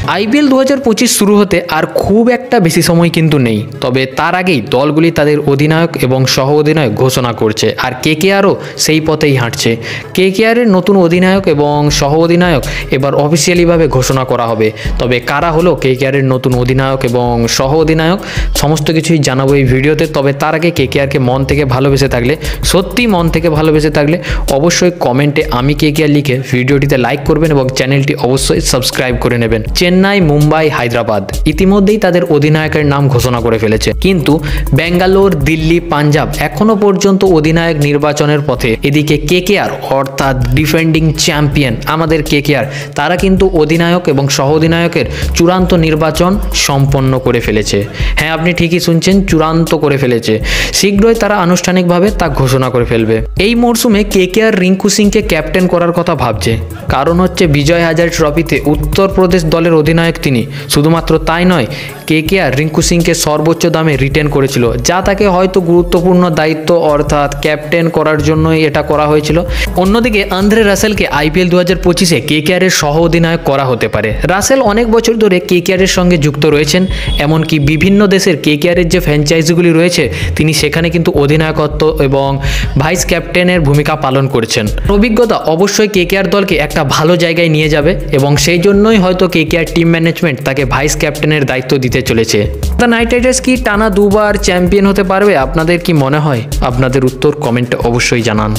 IPL 2025 শুরু হতে আর খুব একটা বেশি সময় কিন্তু নেই, তবে তার আগেই দলগুলি তাদের অধিনায়ক এবং সহ অধিনায়ক ঘোষণা করছে, আর কেকেআরও সেই পথেই হাঁটছে। কেকেআরের নতুন অধিনায়ক এবং সহ অধিনায়ক এবার অফিসিয়ালিভাবে ঘোষণা করা হবে। তবে কারা হলো কেকেআরের নতুন অধিনায়ক এবং সহ অধিনায়ক সমস্ত কিছুই জানাবো এই ভিডিওতে। তবে তার আগে কেকেআরকে মন থেকে ভালোবেসে থাকলে, সত্যি মন থেকে ভালোবেসে থাকলে অবশ্যই কমেন্টে আমি কেকেআর লিখে ভিডিওটিতে লাইক করবেন এবং চ্যানেলটি অবশ্যই সাবস্ক্রাইব করে নেবেন। চেন্নাই, মুম্বাই, হায়দ্রাবাদ ইতিমধ্যেই তাদের অধিনায়কের নাম ঘোষণা করে ফেলেছে, কিন্তু ব্যাঙ্গালোর, দিল্লি, পাঞ্জাব এখনো পর্যন্ত অধিনায়ক নির্বাচনের পথে। এদিকে কেকেআর অর্থাৎ ডিফেন্ডিং চ্যাম্পিয়ন আমাদের কেকেআর, তারা কিন্তু অধিনায়ক এবং সহ অধিনায়কের চূড়ান্ত নির্বাচন সম্পন্ন করে ফেলেছে। হ্যাঁ, আপনি ঠিকই শুনছেন, চূড়ান্ত করে ফেলেছে। শীঘ্রই তারা আনুষ্ঠানিকভাবে তা ঘোষণা করে ফেলবে। এই মরশুমে কেকেআর রিঙ্কু সিংকে ক্যাপ্টেন করার কথা ভাবছে, কারণ হচ্ছে বিজয় হাজারে ট্রফিতে উত্তরপ্রদেশ দলের অধিনায়ক তিনি। শুধুমাত্র তাই নয়, কেকেআর রিঙ্কু সিংকে সর্বোচ্চ দামে রিটেন করেছিল, যা তাকে হয়তো গুরুত্বপূর্ণ দায়িত্ব অর্থাৎ ক্যাপ্টেন করার জন্যই এটা করা হয়েছিল। অন্যদিকে আন্দ্রে রাসেলকে আইপিএল 2025-এ কেকেআরের সহ অধিনায়ক করা হতে পারে। রাসেল অনেক বছর ধরে কেকেআরের সঙ্গে যুক্ত রয়েছেন, এমনকি বিভিন্ন দেশের কেকেআরের যে ফ্র্যাঞ্চাইজিগুলি রয়েছে তিনি সেখানে কিন্তু অধিনায়কত্ব এবং ভাইস ক্যাপ্টেনের ভূমিকা পালন করছেন। অভিজ্ঞতা অবশ্যই কেকেআর দলকে একটা ভালো জায়গায় নিয়ে যাবে এবং সেই জন্যই হয়তো কেকেআর টিম ম্যানেজমেন্ট তাকে ভাইস ক্যাপ্টেনের দায়িত্ব দিতে চলেছে। দ্য নাইট রাইডার্স কি টানা দুবার চ্যাম্পিয়ন হতে পারবে? আপনাদের কি মনে হয়? আপনাদের উত্তর কমেন্টে অবশ্যই জানান।